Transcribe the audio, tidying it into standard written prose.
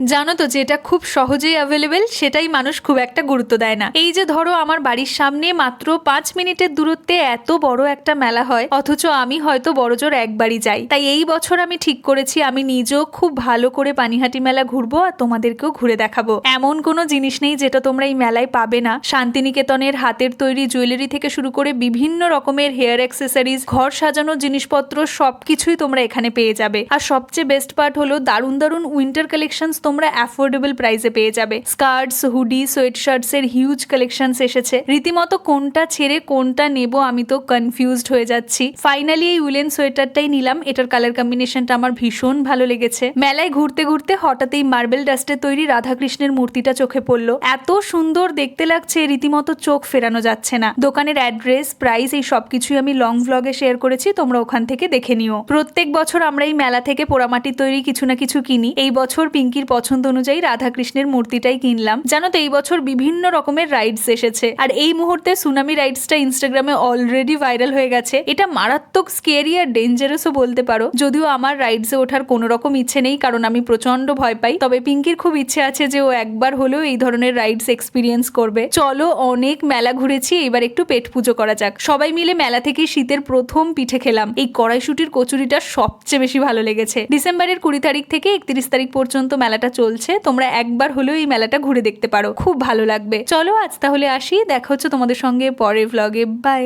জানো তো, যেটা খুব সহজেই অ্যাভেলেবেল সেটাই মানুষ খুব একটা গুরুত্ব দেয় না। এই যে ধরো, আমার বাড়ির সামনে মাত্র 5 মিনিটের দূরত্বে এত বড় একটা মেলা হয়, অথচ আমি হয়তো বড়জোর একবারই যাই। তাই এই বছর আমি ঠিক করেছি আমি নিজেও খুব ভালো করে পানিহাটি মেলা ঘুরবো আর তোমাদেরকেও ঘুরে দেখাবো। এমন কোনো জিনিস নেই যেটা তোমরা এই মেলায় পাবে না। শান্তিনিকেতনের হাতের তৈরি জুয়েলারি থেকে শুরু করে বিভিন্ন রকমের হেয়ার অ্যাক্সেসরিজ, ঘর সাজানোর জিনিসপত্র সবকিছুই তোমরা এখানে পেয়ে যাবে। আর সবচেয়ে বেস্ট পার্ট হলো দারুণ দারুণ উইন্টার কালেকশনস তোমরা অ্যাফোর্ডেবল প্রাইসে পেয়ে যাবে। স্কার্টস, হুডি, সোয়েটশার্টস এর হিউজ কালেকশনস এসেছে। রীতিমতো কোনটা ছেড়ে কোনটা নেব আমি তো কনফিউজড হয়ে যাচ্ছি। ফাইনালি এই উলেন সোয়েটারটাই নিলাম। এটার কালার কম্বিনেশনটা আমার ভীষণ ভালো লেগেছে। মেলায় ঘুরতে ঘুরতে হঠাৎ এই মার্বেল ডাস্টে তৈরি রাধাকৃষ্ণের মূর্তিটা চোখে পড়লো। এত সুন্দর দেখতে লাগছে, রীতিমতো চোখ ফেরানো যাচ্ছে না। দোকানের অ্যাড্রেস, প্রাইস এই সবকিছুই আমি লং ভ্লগে শেয়ার করেছি, তোমরা ওখান থেকে দেখে নিও। প্রত্যেক বছর আমরা এই মেলা থেকে পোড়ামাটির তৈরি কিছু না কিছু কিনি। এই বছর পিঙ্কির পছন্দ অনুযায়ী রাধাকৃষ্ণের মূর্তিটাই কিনলাম। জানো তো, এই বছর বিভিন্ন রকমের রাইডস এসেছে, আর এই মুহূর্তে সুনামি রাইডসটা ইনস্টাগ্রামে অলরেডি ভাইরাল হয়ে গেছে। এটা মারাত্মক স্কেরি আর ডেঞ্জারাসও বলতে পারো। যদিও আমার রাইডসে ওঠার কোনো রকম ইচ্ছে নেই, কারণ আমি প্রচন্ড ভয় পাই। তবে পিঙ্কির খুব ইচ্ছে আছে যে ও একবার হলেও এই ধরনের রাইডস এক্সপিরিয়েন্স করবে। চলো, অনেক মেলা ঘুরেছি, এবার একটু পেট পুজো করা যাক। সবাই মিলে মেলা থেকে শীতের প্রথম পিঠে খেলাম। এই কড়াইশুটির কচুরিটা সবচেয়ে বেশি ভালো লেগেছে। ডিসেম্বরের 20 তারিখ থেকে 31 তারিখ পর্যন্ত মেলাটা চলছে। তোমরা একবার হলেও এই মেলাটা ঘুরে দেখতে পারো, খুব ভালো লাগবে। চলো আজ তাহলে আসি, দেখা হচ্ছে তোমাদের সঙ্গে পরের ভ্লগে। বাই।